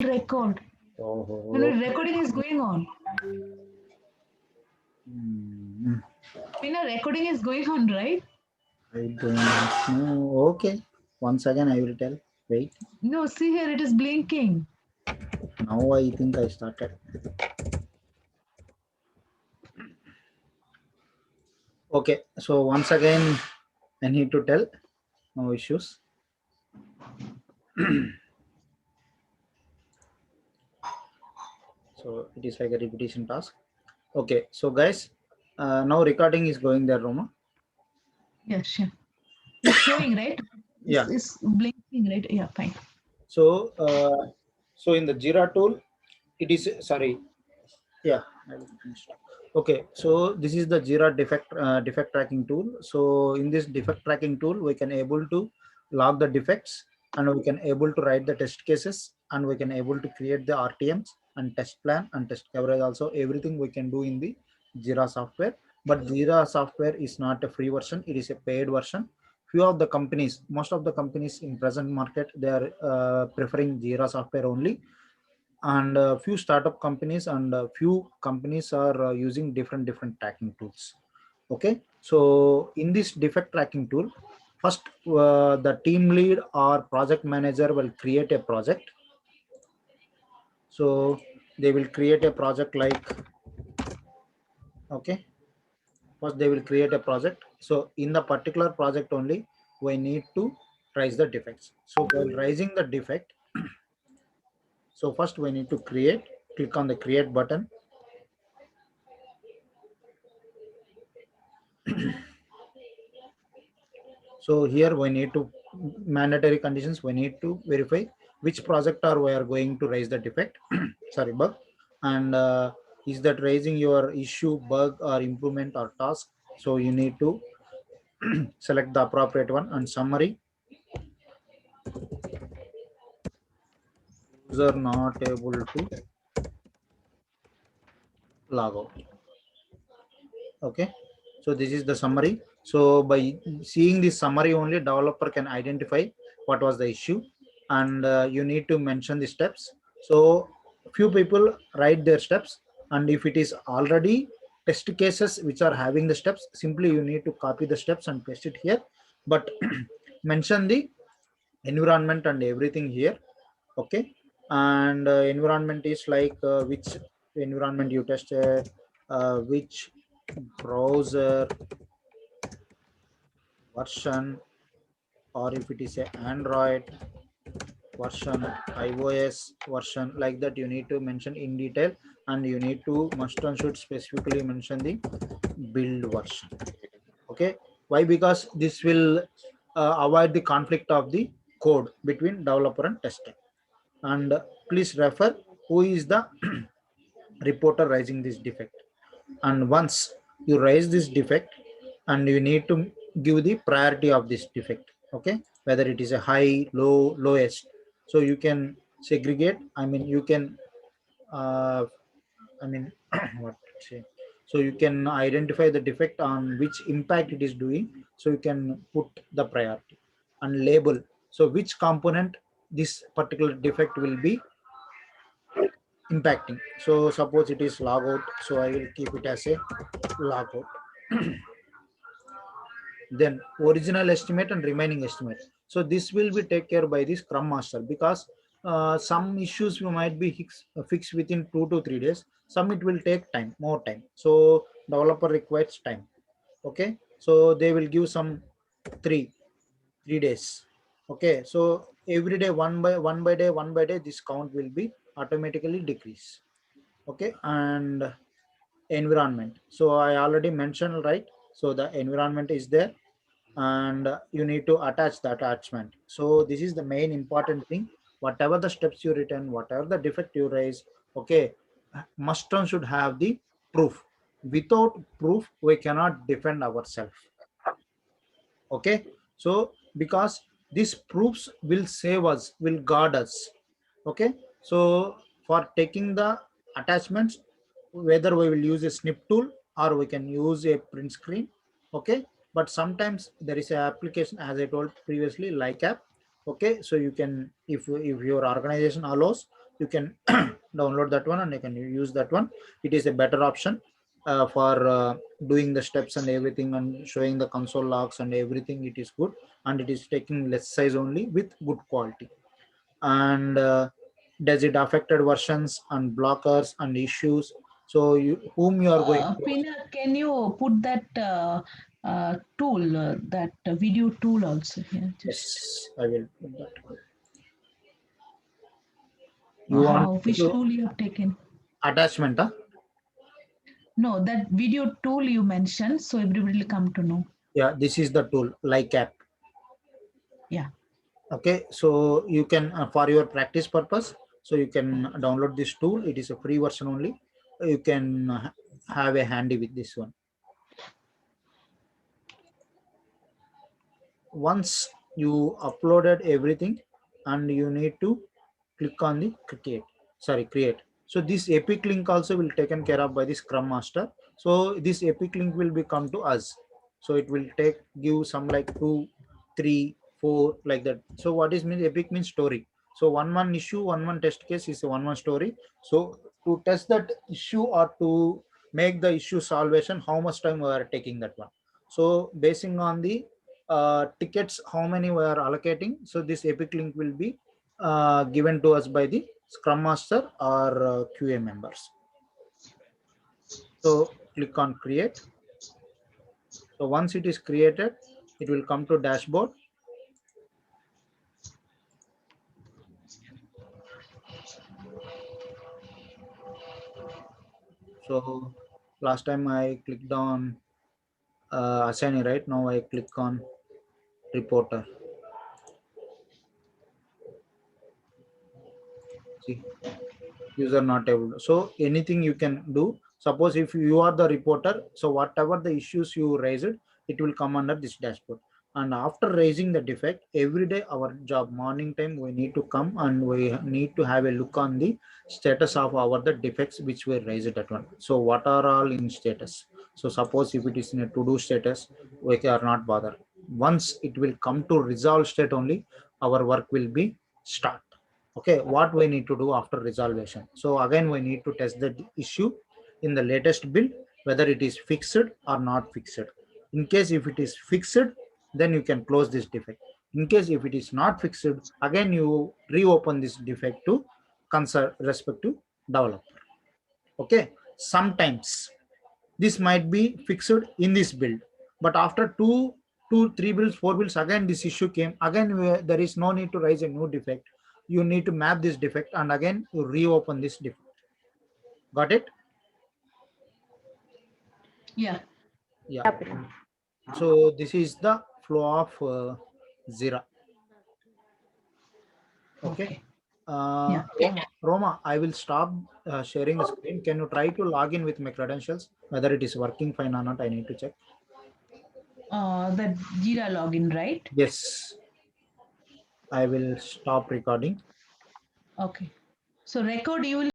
record. Oh, Recording is going on. hmm, Recording is going on, right? I don't know. Okay. Once again, I will tell. Wait. No, see here, it is blinking. Now I think I started. Okay. So once again, I need to tell. No issues. So it is like a repetition task. Okay. So guys, now recording is going there, Roma. Yeah, sure. It's showing, right? Yeah. It's blinking, right? Yeah, fine. So so in the Jira tool, it is sorry. Yeah. I will finish. Okay, so this is the Jira defect tracking tool. So in this defect tracking tool, we can able to log the defects, and we can able to write the test cases, and we can able to create the RTMs and test plan and test coverage. Also, everything we can do in the Jira software. But Jira software is not a free version; it is a paid version. Few of the companies, most of the companies in present market, they are preferring Jira software only, and few startup companies and few companies are using different tracking tools. Okay, so in this defect tracking tool, first the team lead or project manager will create a project. So they will create a project like, okay, first they will create a project. So in the particular project only, we need to raise the defects. So while raising the defect, so first we need to create, click on the create button. So here we need to mandatory conditions. We need to verify which project are we are going to raise the defect, sorry, bug, and is that raising your issue, bug, or improvement or task. So you need to select the appropriate one. And summary, user not able to log out. Okay, so this is the summary. So by seeing this summary only, developer can identify what was the issue, and you need to mention the steps. So few people write their steps, and if it is already test cases which are having the steps, simply you need to copy the steps and paste it here, but mention the environment and everything here. Okay, and environment is like which environment you tested, which browser version, or if it is a Android version, iOS version, like that you need to mention in detail, and you need to must and should specifically mention the build version. Okay, why? Because this will avoid the conflict of the code between developer and tester. And please refer who is the reporter raising this defect. And once you raise this defect, and you need to give the priority of this defect. Okay, whether it is a high, low, lowest. So you can segregate, I mean you can I mean what to say, so you can identify the defect on which impact it is doing. So you can put the priority and label, so which component this particular defect will be impacting. So suppose it is logout, so I will keep it as a logout. Then original estimate and remaining estimate. So this will be take care by the scrum master, because some issues you might be fixed within 2 to 3 days, some it will take time, more time. So developer requires time. Okay, so they will give some three 3 days. Okay, so every day, one by day, this count will be automatically decrease. Okay, and environment, so I already mentioned, right? So the environment is there, and you need to attach the attachment. So this is the main important thing. Whatever the steps you written, whatever the defect you raise, okay, must and should have the proof. Without proof we cannot defend ourselves. Okay, so because these proofs will save us, will guard us. Okay, so for taking the attachments, whether we will use a snip tool or we can use a print screen. Okay, but sometimes there is an application, as I told previously, like app. Okay, so you can, if your organization allows, you can download that one and you can use that one. It is a better option for doing the steps and everything and showing the console logs and everything. It is good, and it is taking less size only with good quality. And does it affected versions and blockers and issues? So whom you are going to? Pina, can you put that tool, that video tool also here? Just Yes, I will put that. You want which to tool you have taken? attachment, huh? No, that video tool you mentioned, so everybody will come to know. Yeah, this is the tool, like app. Yeah. Okay, so you can for your practice purpose, so you can download this tool. It is a free version only. You can have a handy with this one. Once you uploaded everything, and you need to click on the create. So this epic link also will taken care of by the scrum master. So this epic link will be come to us. So it will give some like 2, 3, 4 like that. So what is means epic means story. So one issue, one test case is a one story. So to test that issue or to make the issue solvation, how much time we are taking that one. So basing on the tickets, how many we are allocating. So this epic link will be given to us by the scrum master or QA members. So click on create. So once it is created, it will come to dashboard. So last time I clicked on assignee, right? Now I click on reporter. See, user not able to. So anything you can do. Suppose if you are the reporter, so whatever the issues you raised, it will come under this dashboard. And after raising the defect, every day our job morning time we need to come and we need to have a look on the status of our the defects which were raised at one. So what are all in status? So suppose if it is in a to-do status, we are not bothered. Once it will come to resolve state only, our work will be start. Okay, what we need to do after resolution? So again we need to test the issue in the latest build whether it is fixed or not fixed. In case if it is fixed, then you can close this defect. In case if it is not fixed, again you reopen this defect to concern respective developer. Okay, sometimes this might be fixed in this build, but after two, 3 builds, 4 builds, again this issue came. Again there is no need to raise a new defect. You need to map this defect and again you reopen this defect. Got it? Yeah. Yeah. So this is the flow of Jira. Okay. Yeah. Roma, I will stop sharing the screen. Can you try to log in with my credentials? Whether it is working fine or not, I need to check. That Jira login, right? Yes. I will stop recording. Okay. So record you will